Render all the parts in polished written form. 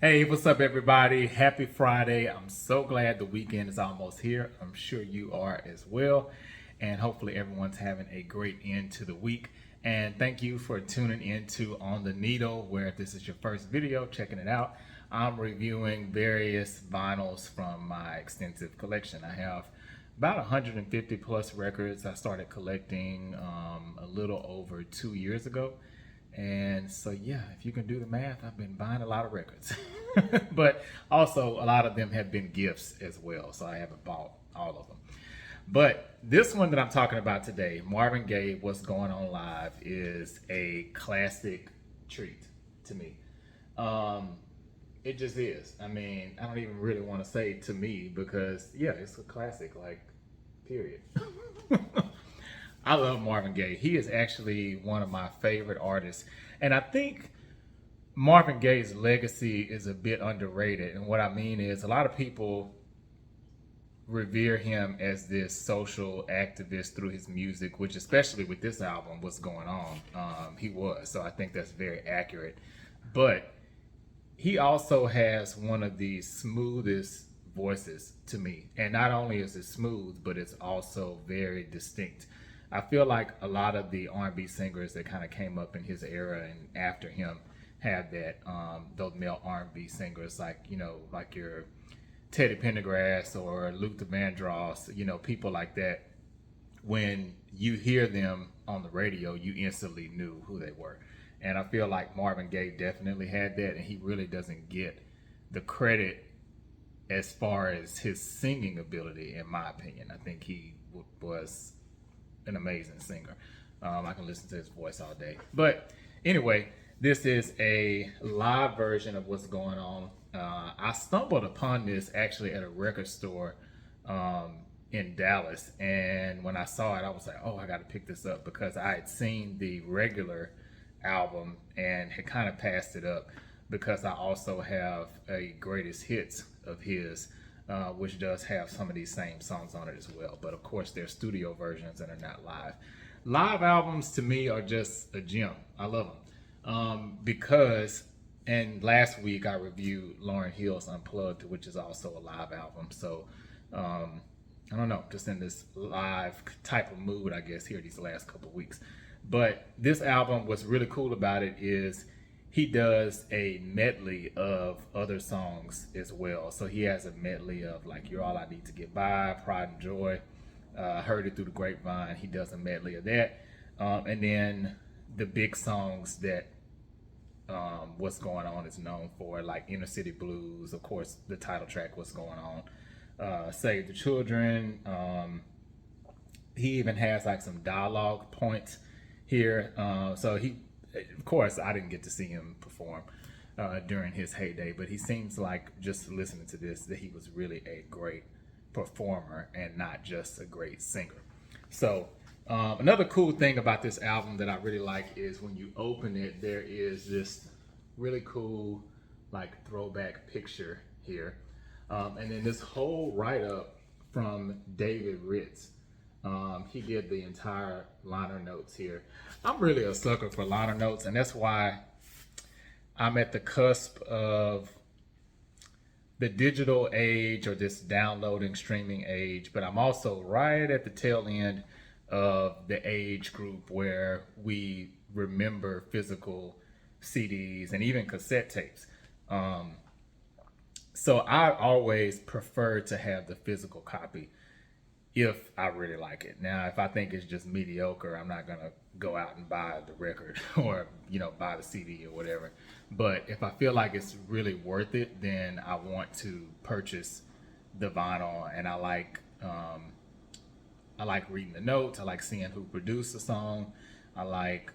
Hey, what's up, everybody? Happy Friday. I'm so glad the weekend is almost here. I'm sure you are as well. And hopefully, everyone's having a great end to the week. And thank you for tuning into On the Needle, where if this is your first video, checking it out, I'm reviewing various vinyls from my extensive collection. I have about 150 plus records. I started collecting a little over 2 years ago. And so, yeah, if you can do the math, I've been buying a lot of records. But also, a lot of them have been gifts as well. So I haven't bought all of them. But this one that I'm talking about today, Marvin Gaye, What's Going On Live, is a classic treat to me. Um, it just is. I mean, I don't even really want to say to me because, yeah, it's a classic, like, period. I love Marvin Gaye. He is actually one of my favorite artists. And I think Marvin Gaye's legacy is a bit underrated. And what I mean is, a lot of people revere him as this social activist through his music, which, especially with this album, What's Going On, he was. So I think that's very accurate. But he also has one of the smoothest voices to me. And not only is it smooth, but it's also very distinct. I feel like a lot of the R&B singers that kind of came up in his era and after him had that, those male R&B singers, like, like your Teddy Pendergrass or Luther Vandross, people like that. When you hear them on the radio, you instantly knew who they were. And I feel like Marvin Gaye definitely had that, and he really doesn't get the credit as far as his singing ability, in my opinion. I think he was an amazing singer. I can listen to his voice all day. But anyway, this is a live version of What's Going On. I stumbled upon this actually at a record store in Dallas. And when I saw it, I was like, oh, I got to pick this up because I had seen the regular album and had kind of passed it up because I also have a greatest hits of his, which does have some of these same songs on it as well. But of course, they're studio versions that are not live. Live albums to me are just a gem. I love them because. And last week I reviewed Lauryn Hill's Unplugged, which is also a live album. So I don't know, just in this live type of mood, I guess, here these last couple of weeks. But this album, what's really cool about it is he does a medley of other songs as well. So he has a medley of like You're All I Need to Get By, Pride and Joy, Heard It Through the Grapevine. He does a medley of that. And then the big songs that What's Going On is known for, like Inner City Blues, of course, the title track, What's Going On, Save the Children. He even has like some dialogue points here. So he, of course, I didn't get to see him perform during his heyday, but he seems like, just listening to this, that he was really a great performer and not just a great singer. So another cool thing about this album that I really like is when you open it, there is this really cool like throwback picture here. And then this whole write-up from David Ritz. He did the entire liner notes here. I'm really a sucker for liner notes, and that's why I'm at the cusp of the digital age, or this downloading streaming age, but I'm also right at the tail end of the age group where we remember physical CDs and even cassette tapes. So I always prefer to have the physical copy if I really like it. Now, if I think it's just mediocre, I'm not gonna go out and buy the record or buy the CD or whatever. But if I feel like it's really worth it, then I want to purchase the vinyl. And I like reading the notes. I like seeing who produced the song. I like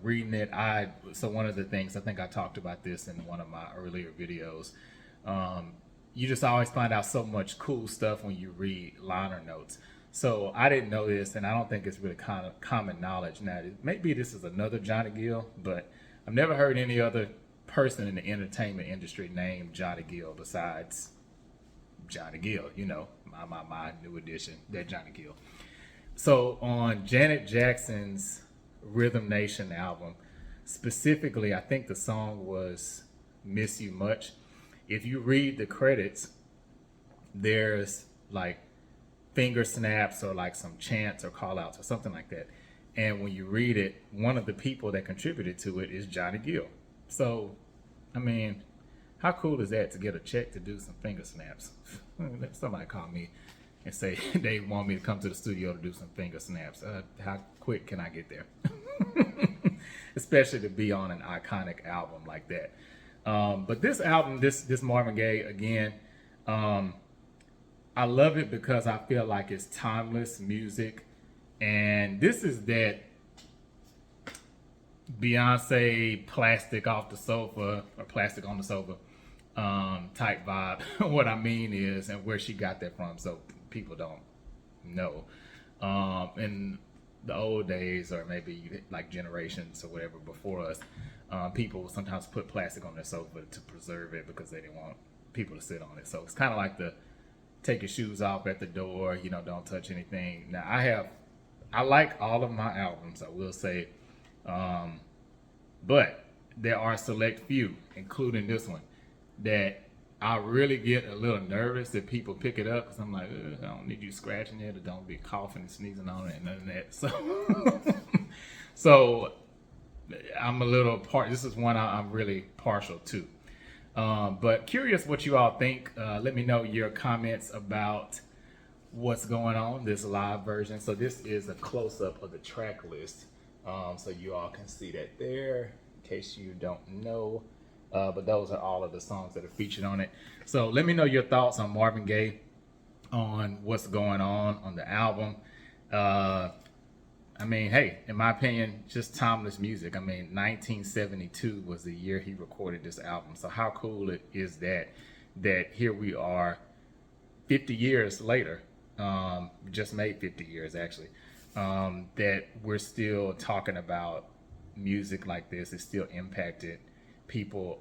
reading it. So one of the things, I think I talked about this in one of my earlier videos. You just always find out so much cool stuff when you read liner notes. So I didn't know this, and I don't think it's really kind of common knowledge. Now, maybe this is another Johnny Gill, but I've never heard any other person in the entertainment industry named Johnny Gill besides Johnny Gill. My new edition, that Johnny Gill. So on Janet Jackson's Rhythm Nation album, specifically, I think the song was miss you much. If you read the credits, there's like finger snaps or like some chants or call outs or something like that. And when you read it, one of the people that contributed to it is Johnny Gill. So, I mean, how cool is that to get a check to do some finger snaps? Somebody call me and say they want me to come to the studio to do some finger snaps. How quick can I get there? Especially to be on an iconic album like that. But this album, this Marvin Gaye, again, I love it because I feel like it's timeless music. And this is that Beyonce plastic off the sofa or plastic on the sofa type vibe. What I mean is, and where she got that from, so people don't know. In the old days, or maybe like generations or whatever before us, people sometimes put plastic on their sofa to preserve it because they didn't want people to sit on it. So it's kind of like the take your shoes off at the door, don't touch anything. Now I like all of my albums, I will say, but there are a select few, including this one, that I really get a little nervous if people pick it up because I'm like, I don't need you scratching it, or don't be coughing and sneezing on it and none of that. So I'm a little this is one I'm really partial to. But curious what you all think. Let me know your comments about what's going on, this live version. So this is a close-up of the track list. So you all can see that there, in case you don't know. But those are all of the songs that are featured on it. So let me know your thoughts on Marvin Gaye, on what's going on the album. I mean, hey, in my opinion, just timeless music. I mean, 1972 was the year he recorded this album. So how cool is that here we are 50 years later, just made 50 years actually, that we're still talking about music like this. It still impacted people.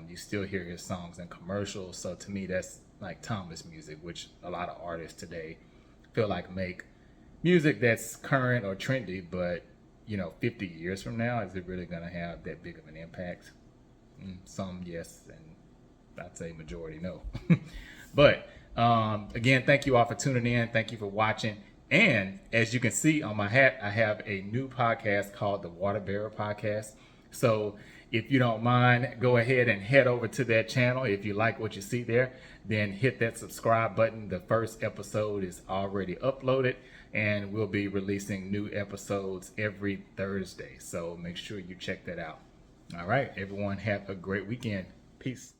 You still hear his songs in commercials. So to me, that's like timeless music, which a lot of artists today feel like make music that's current or trendy, but 50 years from now, is it really going to have that big of an impact? Some yes, and I'd say majority no. But again, thank you all for tuning in. Thank you for watching. And as you can see on my hat, I have a new podcast called the Water Bearer Podcast. So if you don't mind, go ahead and head over to that channel. If you like what you see there, then hit that subscribe button. The first episode is already uploaded, and we'll be releasing new episodes every Thursday. So make sure you check that out. All right, everyone, have a great weekend. Peace.